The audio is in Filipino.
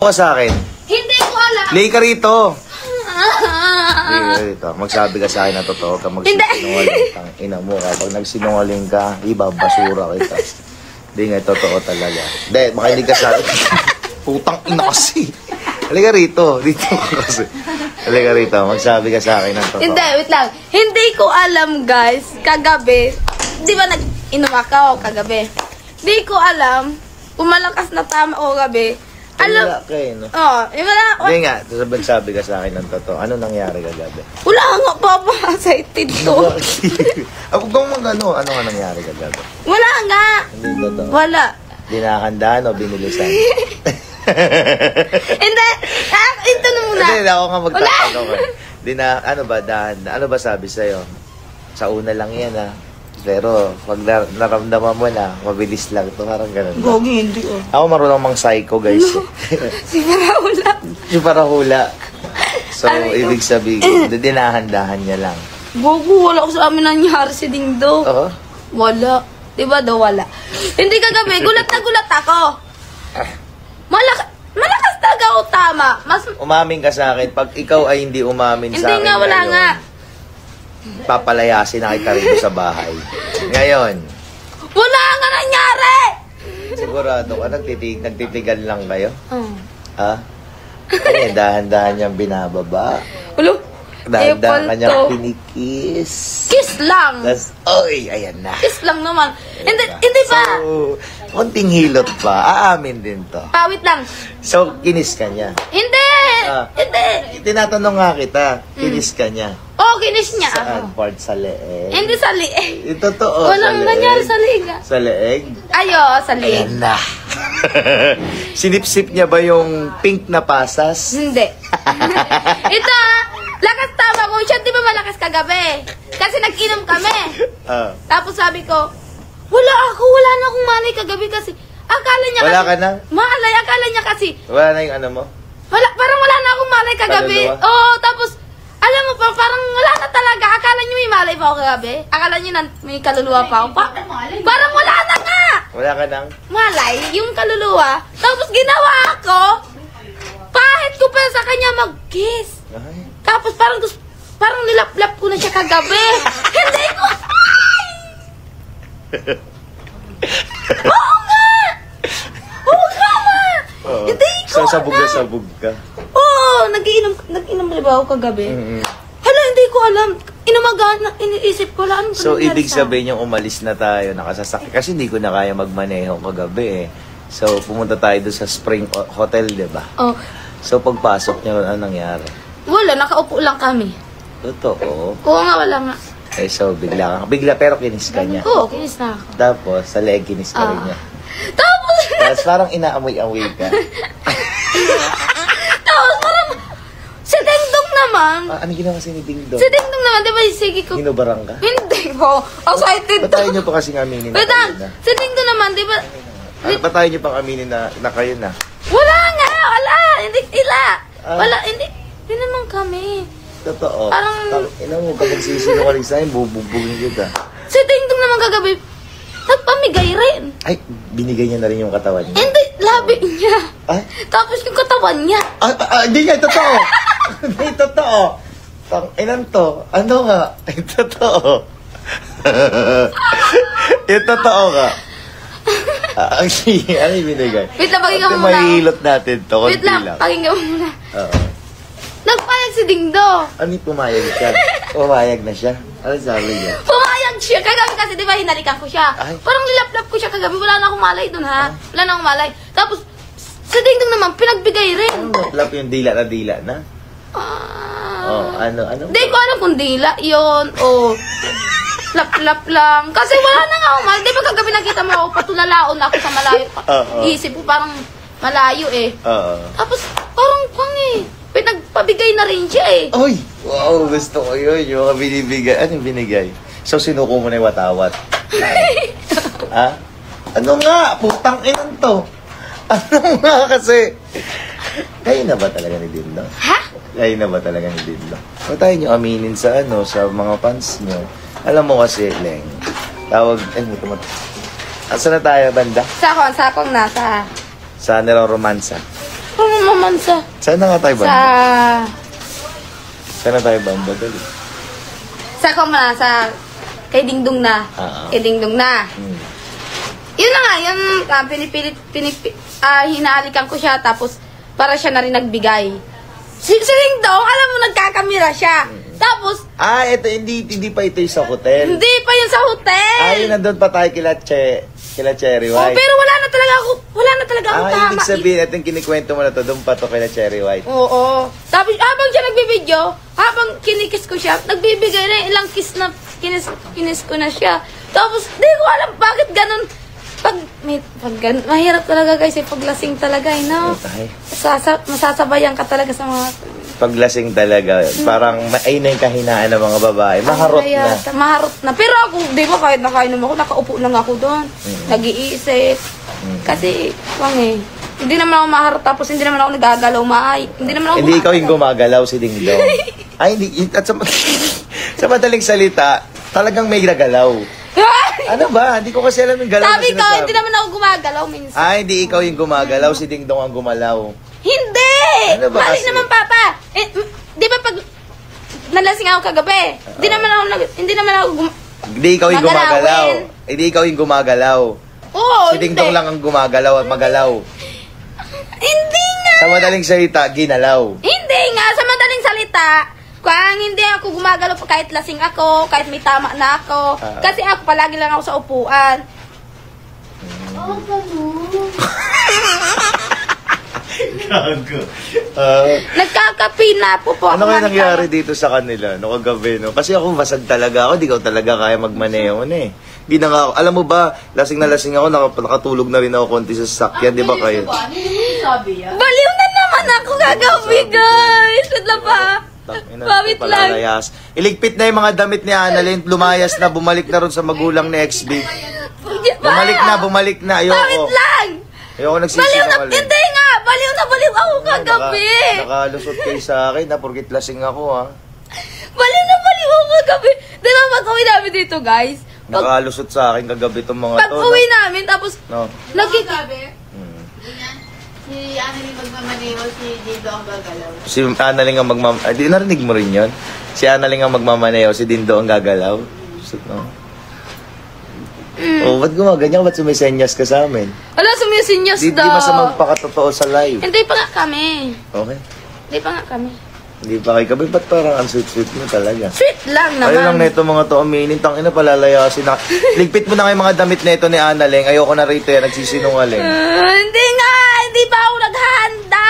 o sa akin? Hindi ko alam. Lay ka rito. Rito. Magsabi ka sa akin na totoo ka magsisinungaling. Tang ina mo ka. Pag nagsinungaling ka, ibabasura kita. Hindi nga, totoo talaga. Hindi, makinig ka sa akin. Putang ina kasi. Halika rito. Dito kasi. Halika rito. Magsabi ka sa akin ng totoo. Hindi, wait lang. Hindi ko alam, guys. Kagabi. Di ba nag-inom ako kagabi? Hindi ko alam kung malakas na tama o gabi. Alam. Wala ka eh, no? Oo. Hindi nga. Magsabi ka sa akin ng totoo. Ano nangyari kagabi? Wala nga, Papa. Excited to. Ako kung ano nga nangyari kagabi? Wala nga. Hindi totoo. Wala. Dinakandaan o binulisan? Hindi. Ito na muna. Hindi, ako nga magtatanong ko. Ano ba, ano ba sabi sa'yo? Sa una lang yan, ha? Pero, pag naramdaman mo na, mabilis lang ito. Parang ganun. Gogi, hindi oh. Ako marunong mang psycho, guys. No. Si Parahula. Si Parahula. So, ibig sabihin, dinahandahan niya lang. Gogo, wala ko sa amin nangyari si Dingdo. Oo? Wala. Diba daw wala? Hindi kagabi, gulat na gulat ako. Malakas talaga ako tama. Umamin ka sa akin. Pag ikaw ay hindi umamin sa akin. Hindi nga, wala ngayon, nga. Papalayasin na kita rito sa bahay. Ngayon. Wala nga nangyari! Sigurado ka, nagtitigan lang kayo? Oh. Ha? Ay, dahan-dahan niyang binababa. Ulo? Dahan-dahan kanyang pinikis. Kiss lang. Tas, oy, ayan na. Kiss lang naman. Hindi ba? So, konting hilot pa. Aamin din to. Pawit lang. So, kinis ka niya. Hindi! Hindi. Tinatanong nga kita, kinis ka niya. Oh, kinis niya Saan ako. part sa leeg? Hindi sa lieg. Ito totoo. Walang nangyari sa lieg. Sa leeg? Ayo, sa lieg. Ayan na. Sinipsip niya ba yung pink na pasas? Hindi. Ito lakas tama ko siya. Di ba malakas kagabi? Kasi nag-inom kami. Tapos sabi ko, wala na akong malay kagabi kasi akala niya wala kasi, ka na? Malay, akala niya kasi. Wala na yung ano mo? Parang wala na akong malay kagabi. Oo, tapos, alam mo pa, parang wala na talaga. Akala niyo may malay pa ako kagabi? Akala niyo na may kaluluwa pa ako? Parang wala na nga! Wala ka nang? Malay, yung kaluluwa. Tapos ginawa ako, pahit ko pa sa kanya mag-kiss. Ay. Tapos parang nilaplap ko na siya kagabi. Hindi ko, Oo nga! Hindi ko So, sabog na sabog ka. Oo, nag-inom ba ako kagabi? Hala, hindi ko alam. Iniisip ko lang. So, ibig sabihin yung umalis na tayo, nakasasakit. Kasi hindi ko na kaya magmaneho kagabi eh. So, pumunta tayo doon sa Spring Hotel, di ba? Oh. So, pagpasok niyo, anong nangyari? Wala, nakaupo lang kami. Totoo. Oo nga, wala nga. Eh, so, bigla pero kinis ka niya. Oo, kinis na ako. Tapos, sa leg, kinis ka rin niya. Tapos parang inaamoy-amoy ka. Tapos parang, si Dingdong naman. Ano ginawa si ni Dingdong? Si Dingdong naman, di ba, sige ko. Hinubarang ka? Hindi po. Excited Ba't tayo niyo pa kasing aminin na Wait kayo lang, na? si Dingdong naman, di ba? Ba't tayo niyo pang aminin na kayo na? Wala nga, wala. Hindi sila. Wala, hindi naman kami. Totoo. Parang, Ina mo, kapag sisinungaling sa akin, bubugin kita. si Dingdong naman kagabi, nagpamigay rin. Ay, binigay niya na rin yung katawan niya. Hindi, labi niya. Ay? Tapos yung katawan niya. Hindi nga, totoo. Hindi, totoo. Inan to. Ano nga? Ay, totoo. Yung totoo ka. Ano yung binigay? Wait lang, pakinggan mo muna. Mahihilot natin to. Wait lang, pakinggan mo muna. Oo. Nagpayag si Dingdo. Ano yung pumayag siya? Pumayag na siya? Ano sabi niya? Pumayag siya. Kagabi kasi, di ba, hinalikan ko siya. Ay. Parang nilaplap ko siya kagabi. Wala na akong malay dun, ha? Wala na akong malay. Tapos, si Dingdong naman, pinagbigay rin. Ano? Lap yung dila na? Ano? Hindi ko alam kung dila yun o lap-lap lang. Kasi wala na nga akong malay. Di ba kagabi nakita mo ako, patulalaon ako sa malayo. Iisip ko parang malayo eh. Tapos, parang pinagpabigay na rin siya eh. Oy! Wow, gusto ko yun. Yung mga binibigay. Ano yung binigay? So, sinuko mo na yung watawat. Ha? Ano nga? Putang inan to. Ano nga kasi? Kayo na ba talaga ni Dindo? Ha? Kayo na ba talaga ni Dindo? O tayo nyo aminin sa sa mga fans nyo. Alam mo kasi, Leng, tawag, Asa na tayo, banda? Sakong nasa. Sa niroromansa. Ano naman sa... Saan na nga tayo Sa... banda? Saan na tayo banda? Dali. Sa kumana, sa... Kay Dingdong na. Kay Dingdong na. Yun na nga, yun, hinahalikan ko siya, tapos para siya na rin nagbigay. Si Dingdong, alam mo, nagkakamera siya. Tapos, Ito, hindi pa ito yung sa hotel. hindi pa yun sa hotel. Nandun pa tayo kila Cherry Oh, White. pero wala na talaga akong tama. Ibig sabihin, itong kinikwento mo na to, doon pa to kila Cherry White. Oo. Tapos, habang siya nagbibideo, habang kinikis ko siya, nagbibigay na ilang kiss na, kinis ko na siya. Tapos, di ko alam bakit ganun. Mahirap talaga guys, paglasing talaga, no? Masasabayan ka talaga sa mga... Paglasing talaga, parang ay na yung kahinaan ng mga babae. Maharot na. Maharot na. Pero ako, di ba, kahit nakainom ako, nakaupo lang ako doon. Nag-iisip. Kasi, hindi naman ako maharot, tapos hindi naman ako nagagalaw Hindi ikaw yung gumagalaw, si Dingdong. Hindi. At sa madaling salita, talagang may nagalaw. Ano ba? Hindi ko kasi alam yung galaw Sabi ko, hindi naman ako gumagalaw minsan. Hindi ikaw yung gumagalaw, si Dingdong ang gumalaw. Hindi! Ano ba Mali kasi? naman, Papa. Di ba pag nalasing ako kagabi, hindi naman ako Hindi ikaw yung gumagalaw. Hindi ikaw yung gumagalaw. Oo, Si Dingdong lang ang gumagalaw at magalaw. Hindi nga. Sa madaling salita, ginalaw. Hindi nga. Sa madaling salita, kung hindi ako gumagalaw kahit lasing ako, kahit may tama na ako. Kasi ako palagi lang ako sa upuan. Gago. Nagkakapi na po. Ano kaya nangyari dito sa kanila? No, kagabi, no? Kasi ako, basag talaga ako. Di ko talaga kaya magmaneho na eh. Di na nga ako. Alam mo ba, lasing na lasing ako. Nakatulog na rin ako konti sa sasakyan. Di ba kayo? Baliw na naman ako kagabi, guys. Wala pa. Bawit lang. Iligpit na yung mga damit ni Annalyn. Lumayas na, bumalik na rin sa magulang ni XB. Bumalik na. Ayoko. Bawit lang. Ayoko Baliw na. nagsisinungaling. Hindi nga. Baliw ako kagabi. Nakalusot kayo sa akin. Porkit lasing ako, ha. Baliw ako kagabi. Di ba pag-uwi namin dito, guys? Nakalusot sa akin kagabi itong mga to. Pag-uwi namin, tapos Sabi, si Annalyn magmamaneho, si Dindo ang gagalaw. Si Annalyn ang di narinig mo rin yun? Si Annalyn ang magmamaneho, si Dindo ang gagalaw. No? Ba't gumaganyan? Ba't sumisenyas ka sa amin? Wala, sumisinyas Di daw. masamang pakatotoo sa live. Hindi pa nga kami. Okay? Hindi pa nga kami. Hindi pa kayo kami. Ba't parang ang sweet-sweet mo talaga? Sweet lang naman. Ayun lang na ito mga to, aminin. Tangina, palalayasin na. Ligpit mo na kayo mga damit na ito ni Annalyn. Ayoko na rito yan. Nagsisinungaling. Hindi nga. Hindi pa ako naghahanda.